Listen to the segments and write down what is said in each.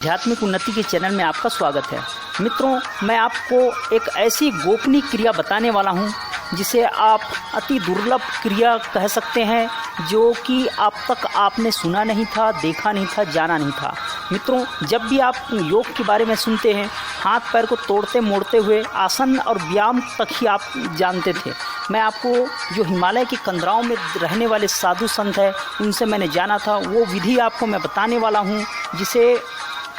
आध्यात्मिक उन्नति के चैनल में आपका स्वागत है। मित्रों, मैं आपको एक ऐसी गोपनीय क्रिया बताने वाला हूं जिसे आप अति दुर्लभ क्रिया कह सकते हैं, जो कि अब तक आपने सुना नहीं था, देखा नहीं था, जाना नहीं था। मित्रों, जब भी आप योग के बारे में सुनते हैं, हाथ पैर को तोड़ते मोड़ते हुए आसन और व्यायाम तक ही आप जानते थे। मैं आपको जो हिमालय की कंदराओं में रहने वाले साधु संत हैं, उनसे मैंने जाना था, वो विधि आपको मैं बताने वाला हूँ, जिसे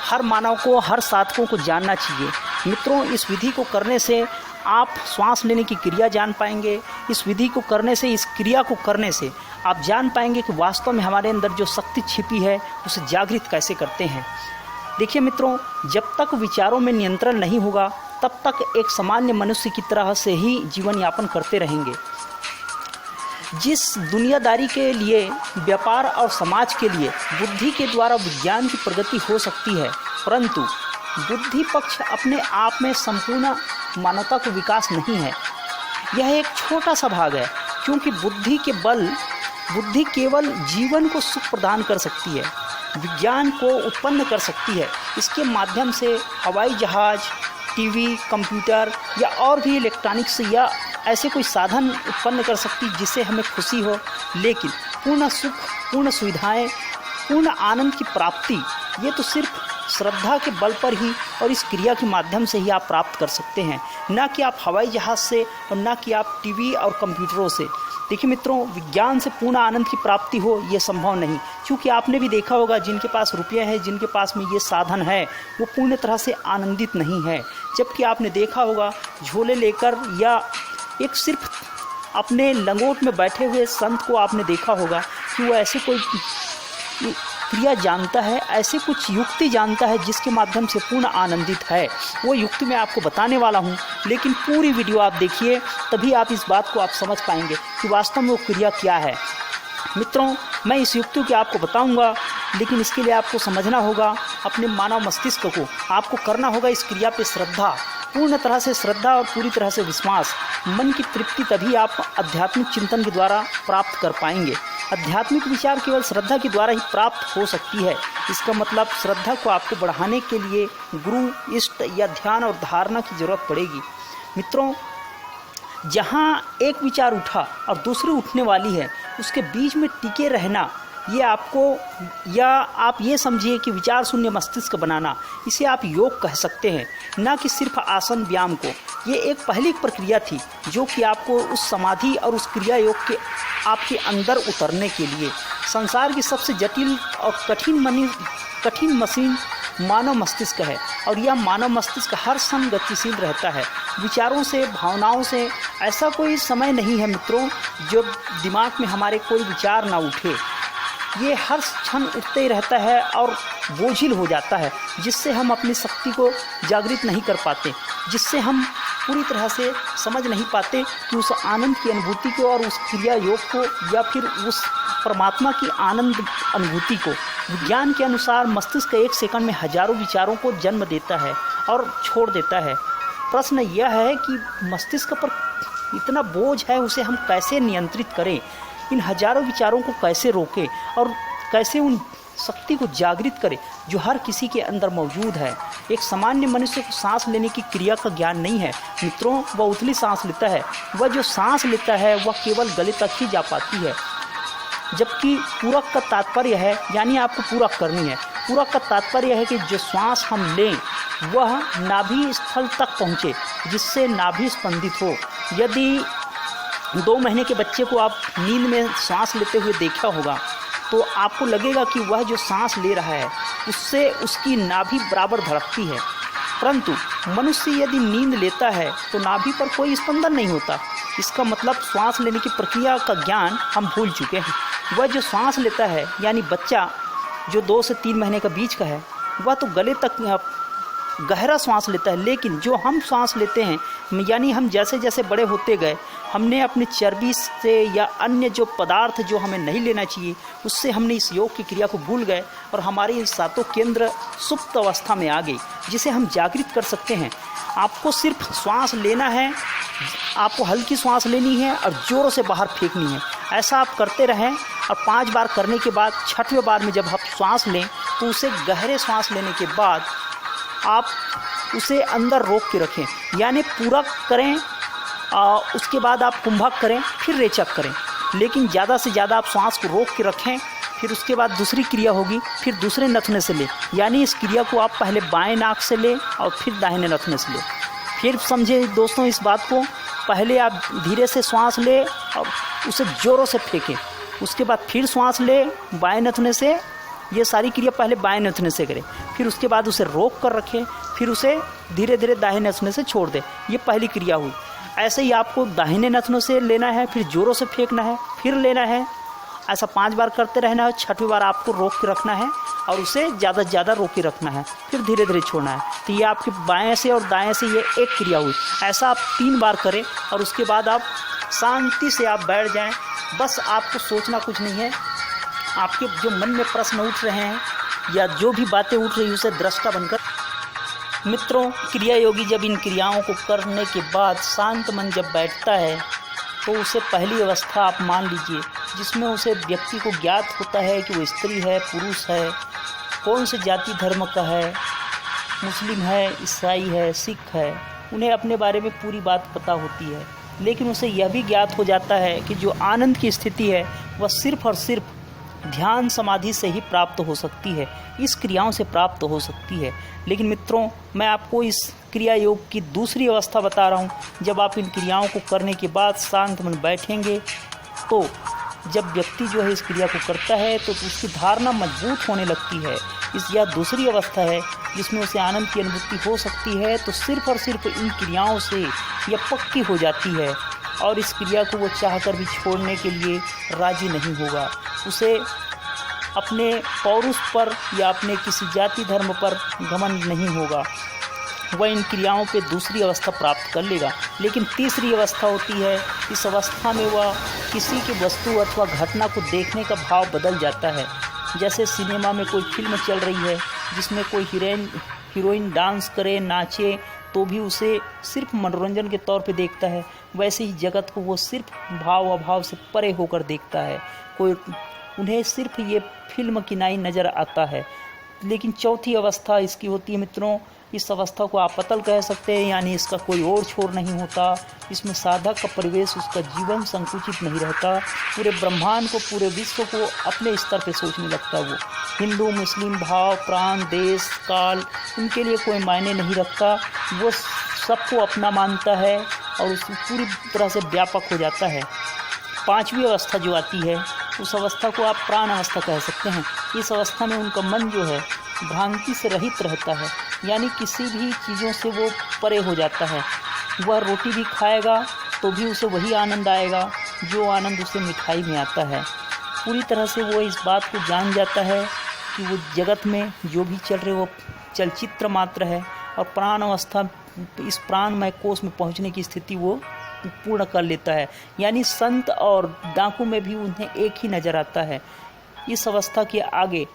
हर मानव को, हर साधकों को जानना चाहिए। मित्रों, इस विधि को करने से आप श्वास लेने की क्रिया जान पाएंगे। इस विधि को करने से, इस क्रिया को करने से आप जान पाएंगे कि वास्तव में हमारे अंदर जो शक्ति छिपी है उसे जागृत कैसे करते हैं। देखिए मित्रों, जब तक विचारों में नियंत्रण नहीं होगा, तब तक एक सामान्य मनुष्य की तरह से ही जीवन यापन करते रहेंगे। जिस दुनियादारी के लिए, व्यापार और समाज के लिए बुद्धि के द्वारा विज्ञान की प्रगति हो सकती है, परंतु बुद्धि पक्ष अपने आप में संपूर्ण मानवता को विकास नहीं है। यह एक छोटा सा भाग है, क्योंकि बुद्धि केवल जीवन को सुख प्रदान कर सकती है, विज्ञान को उत्पन्न कर सकती है। इसके माध्यम से हवाई जहाज, टीवी, कंप्यूटर या और भी इलेक्ट्रॉनिक्स या ऐसे कोई साधन उत्पन्न कर सकती जिससे हमें खुशी हो, लेकिन पूर्ण सुख, पूर्ण सुविधाएं, पूर्ण आनंद की प्राप्ति ये तो सिर्फ श्रद्धा के बल पर ही और इस क्रिया के माध्यम से ही आप प्राप्त कर सकते हैं, ना कि आप हवाई जहाज़ से और ना कि आप टीवी और कंप्यूटरों से। देखिए मित्रों, विज्ञान से पूर्ण आनंद की प्राप्ति हो ये संभव नहीं, क्योंकि आपने भी देखा होगा, जिनके पास रुपये हैं, जिनके पास में ये साधन है, वो पूर्ण तरह से आनंदित नहीं है। जबकि आपने देखा होगा, झोले लेकर या एक सिर्फ अपने लंगोट में बैठे हुए संत को आपने देखा होगा कि वो ऐसे कोई क्रिया जानता है, ऐसे कुछ युक्ति जानता है जिसके माध्यम से पूर्ण आनंदित है। वो युक्ति मैं आपको बताने वाला हूँ, लेकिन पूरी वीडियो आप देखिए, तभी आप इस बात को आप समझ पाएंगे कि वास्तव में वो क्रिया क्या है। मित्रों, मैं इस युक्ति को आपको बताऊंगा, लेकिन इसके लिए आपको समझना होगा अपने मानव मस्तिष्क को। आपको करना होगा इस क्रिया पे श्रद्धा, पूर्ण तरह से श्रद्धा और पूरी तरह से विश्वास। मन की तृप्ति तभी आप आध्यात्मिक चिंतन के द्वारा प्राप्त कर पाएंगे। आध्यात्मिक विचार केवल श्रद्धा के द्वारा ही प्राप्त हो सकती है। इसका मतलब श्रद्धा को आपको बढ़ाने के लिए गुरु, इष्ट या ध्यान और धारणा की जरूरत पड़ेगी। मित्रों, जहाँ एक विचार उठा और दूसरी उठने वाली है, उसके बीच में टिके रहना, ये आपको, या आप ये समझिए कि विचार शून्य मस्तिष्क बनाना, इसे आप योग कह सकते हैं, ना कि सिर्फ आसन व्यायाम को। ये एक पहली प्रक्रिया थी जो कि आपको उस समाधि और उस क्रिया योग के आपके अंदर उतरने के लिए। संसार की सबसे जटिल और कठिन मशीन मानव मस्तिष्क है, और यह मानव मस्तिष्क हर समय गतिशील रहता है। विचारों से, भावनाओं से ऐसा कोई समय नहीं है मित्रों जब दिमाग में हमारे कोई विचार ना उठे। ये हर क्षण उठते ही रहता है और बोझिल हो जाता है, जिससे हम अपनी शक्ति को जागृत नहीं कर पाते, जिससे हम पूरी तरह से समझ नहीं पाते कि उस आनंद की अनुभूति को और उस क्रिया योग को या फिर उस परमात्मा की आनंद अनुभूति को। विज्ञान के अनुसार मस्तिष्क एक सेकंड में हजारों विचारों को जन्म देता है और छोड़ देता है। प्रश्न यह है कि मस्तिष्क पर इतना बोझ है, उसे हम कैसे नियंत्रित करें, इन हजारों विचारों को कैसे रोकें और कैसे उन शक्ति को जागृत करें जो हर किसी के अंदर मौजूद है। एक सामान्य मनुष्य को सांस लेने की क्रिया का ज्ञान नहीं है मित्रों। वह उथली सांस लेता है, वह जो सांस लेता है वह केवल गले तक ही जा पाती है। जबकि पूरक का तात्पर्य है, यानी आपको पूरक करनी है। पूरक का तात्पर्य है कि जो श्वास हम लें वह नाभि स्थल तक पहुँचे, जिससे नाभि स्पंदित हो। यदि 2 महीने के बच्चे को आप नींद में सांस लेते हुए देखा होगा, तो आपको लगेगा कि वह जो सांस ले रहा है उससे उसकी नाभि बराबर धड़कती है। परंतु मनुष्य यदि नींद लेता है तो नाभि पर कोई स्पंदन नहीं होता। इसका मतलब श्वास लेने की प्रक्रिया का ज्ञान हम भूल चुके हैं। वह जो सांस लेता है, यानी बच्चा जो 2 से 3 महीने का बीच का है, वह तो गले तक गहरा सांस लेता है, लेकिन जो हम सांस लेते हैं, यानी हम जैसे जैसे बड़े होते गए, हमने अपनी चर्बी से या अन्य जो पदार्थ जो हमें नहीं लेना चाहिए उससे हमने इस योग की क्रिया को भूल गए और हमारे ये सातों केंद्र सुप्त अवस्था में आ गई, जिसे हम जागृत कर सकते हैं। आपको सिर्फ श्वास लेना है, आपको हल्की श्वास लेनी है और ज़ोरों से बाहर फेंकनी है। ऐसा आप करते रहें और 5 बार करने के बाद 6वें बार में जब आप श्वास लें तो उसे गहरे श्वास लेने के बाद आप उसे अंदर रोक के रखें, यानी पूरा करें। उसके बाद आप कुंभक करें, फिर रेचक करें, लेकिन ज़्यादा से ज़्यादा आप श्वास को रोक के रखें। फिर उसके बाद दूसरी क्रिया होगी, फिर दूसरे नथने से लें, यानी इस क्रिया को आप पहले बाएं नाक से लें और फिर दाहिने नथने से लें। फिर समझे दोस्तों इस बात को, पहले आप धीरे से श्वास लें और उसे ज़ोरों से फेंकें, उसके बाद फिर श्वास लें बाएं नथने से। ये सारी क्रिया पहले बाएं नथने से करें, फिर उसके बाद उसे रोक कर रखें, फिर उसे धीरे धीरे दाहिने नथने से छोड़ दें। ये पहली क्रिया हुई। ऐसे ही आपको दाहिने नथनों से लेना है, फिर जोरों से फेंकना है, फिर लेना है। ऐसा 5 बार करते रहना है। 6वीं बार आपको रोक के रखना है और उसे ज़्यादा से ज़्यादा रोक के रखना है, फिर धीरे धीरे छोड़ना है। तो ये आपके बाएं से और दाएं से ये एक क्रिया हुई। ऐसा आप 3 बार करें और उसके बाद आप शांति से आप बैठ जाएं। बस आपको सोचना कुछ नहीं है। आपके जो मन में प्रश्न उठ रहे हैं या जो भी बातें उठ रही हैं उसे दृष्टा बनकर मित्रों, क्रिया योगी जब इन क्रियाओं को करने के बाद शांत मन जब बैठता है तो उसे पहली अवस्था आप मान लीजिए जिसमें उसे व्यक्ति को ज्ञात होता है कि वो स्त्री है, पुरुष है, कौन से जाति धर्म का है, मुस्लिम है, ईसाई है, सिख है। उन्हें अपने बारे में पूरी बात पता होती है, लेकिन उसे यह भी ज्ञात हो जाता है कि जो आनंद की स्थिति है वह सिर्फ और सिर्फ ध्यान समाधि से ही प्राप्त हो सकती है, इस क्रियाओं से प्राप्त हो सकती है। लेकिन मित्रों, मैं आपको इस क्रिया योग की दूसरी अवस्था बता रहा हूँ। जब आप इन क्रियाओं को करने के बाद शांत मन बैठेंगे तो जब व्यक्ति जो है इस क्रिया को करता है तो उसकी धारणा मजबूत होने लगती है। यह दूसरी अवस्था है जिसमें उसे आनंद की अनुभूति हो सकती है। तो सिर्फ और सिर्फ इन क्रियाओं से यह पक्की हो जाती है और इस क्रिया को वो चाहकर भी छोड़ने के लिए राजी नहीं होगा। उसे अपने पौरुष पर या अपने किसी जाति धर्म पर घमंड नहीं होगा। वह इन क्रियाओं पे दूसरी अवस्था प्राप्त कर लेगा। लेकिन तीसरी अवस्था होती है, इस अवस्था में वह किसी की वस्तु अथवा घटना को देखने का भाव बदल जाता है। जैसे सिनेमा में कोई फिल्म चल रही है जिसमें कोई हीरोइन डांस करे, नाचे, तो भी उसे सिर्फ मनोरंजन के तौर पे देखता है। वैसे ही जगत को वो सिर्फ भाव अभाव से परे होकर देखता है। उन्हें सिर्फ ये फिल्म की नाई नज़र आता है। लेकिन चौथी अवस्था इसकी होती है मित्रों, इस अवस्था को आप पतल कह सकते हैं, यानी इसका कोई और छोर नहीं होता। इसमें साधक का परिवेश, उसका जीवन संकुचित नहीं रहता। पूरे ब्रह्मांड को, पूरे विश्व को अपने स्तर पे सोचने लगता है। वो हिंदू मुस्लिम भाव, प्रांत, देश, काल, उनके लिए कोई मायने नहीं रखता। वो सबको अपना मानता है और उस पूरी तरह से व्यापक हो जाता है। 5वीं अवस्था जो आती है उस अवस्था को आप प्राण अवस्था कह सकते हैं। इस अवस्था में उनका मन जो है भ्रांति से रहित रहता है, यानी किसी भी चीज़ों से वो परे हो जाता है। वह रोटी भी खाएगा तो भी उसे वही आनंद आएगा जो आनंद उसे मिठाई में आता है। पूरी तरह से वो इस बात को जान जाता है कि वो जगत में जो भी चल रहे वो चलचित्र मात्र है और प्राण अवस्था, इस प्राणमय कोष में पहुंचने की स्थिति वो पूर्ण कर लेता है। यानी संत और डाकू में भी उन्हें एक ही नज़र आता है। इस अवस्था के आगे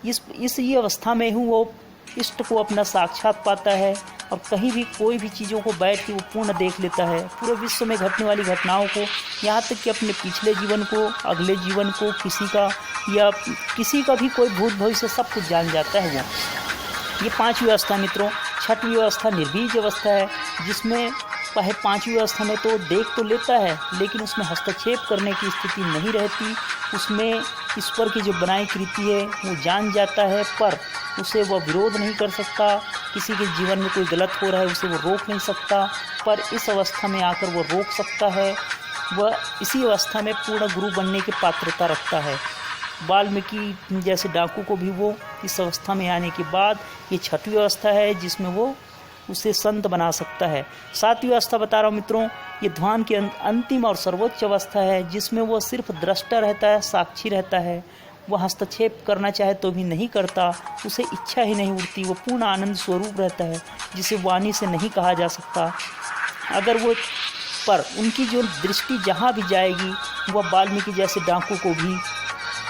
ये अवस्था में ही वो इष्ट को अपना साक्षात पाता है और कहीं भी कोई भी चीज़ों को बैठ के वो पूर्ण देख लेता है। पूरे विश्व में घटने वाली घटनाओं को, यहाँ तक कि अपने पिछले जीवन को, अगले जीवन को, किसी का भी कोई भूत भविष्य सब कुछ जान जाता है वो। ये 5वीं अवस्था मित्रों। 6वीं अवस्था निर्बीज अवस्था है, जिसमें 5वीं अवस्था में तो देख तो लेता है लेकिन उसमें हस्तक्षेप करने की स्थिति नहीं रहती। उसमें ईश्वर की जो बनाई कृति है वो जान जाता है, पर उसे वह विरोध नहीं कर सकता। किसी के जीवन में कोई गलत हो रहा है उसे वो रोक नहीं सकता, पर इस अवस्था में आकर वो रोक सकता है। वह इसी अवस्था में पूर्ण गुरु बनने की पात्रता रखता है। वाल्मीकि जैसे डाकू को भी वो इस अवस्था में आने के बाद, ये 6वीं अवस्था है जिसमें वो उसे संत बना सकता है। 7वीं अवस्था बता रहा हूँ मित्रों, ये ध्यान की अंतिम और सर्वोच्च अवस्था है जिसमें वो सिर्फ दृष्टा रहता है, साक्षी रहता है। वह हस्तक्षेप करना चाहे तो भी नहीं करता, उसे इच्छा ही नहीं उठती। वो पूर्ण आनंद स्वरूप रहता है जिसे वाणी से नहीं कहा जा सकता। अगर वो पर उनकी जो दृष्टि जहाँ भी जाएगी वह वाल्मीकि जैसे डाकू को भी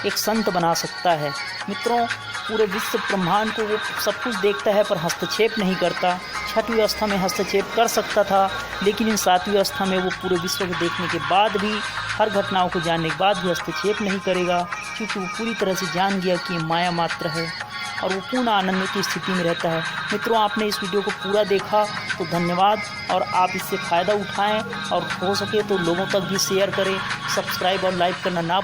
एक संत बना सकता है। मित्रों, पूरे विश्व ब्रह्मांड को वो सब कुछ देखता है पर हस्तक्षेप नहीं करता। छठवीं अवस्था में हस्तक्षेप कर सकता था, लेकिन इन सातवीं अवस्था में वो पूरे विश्व को देखने के बाद भी, हर घटनाओं को जानने के बाद भी हस्तक्षेप नहीं करेगा, क्योंकि वो पूरी तरह से जान गया कि माया मात्र है और वो पूर्ण आनंद की स्थिति में रहता है। मित्रों, आपने इस वीडियो को पूरा देखा तो धन्यवाद, और आप इससे फ़ायदा उठाएं और हो सके तो लोगों तक भी शेयर करें। सब्सक्राइब और लाइक करना ना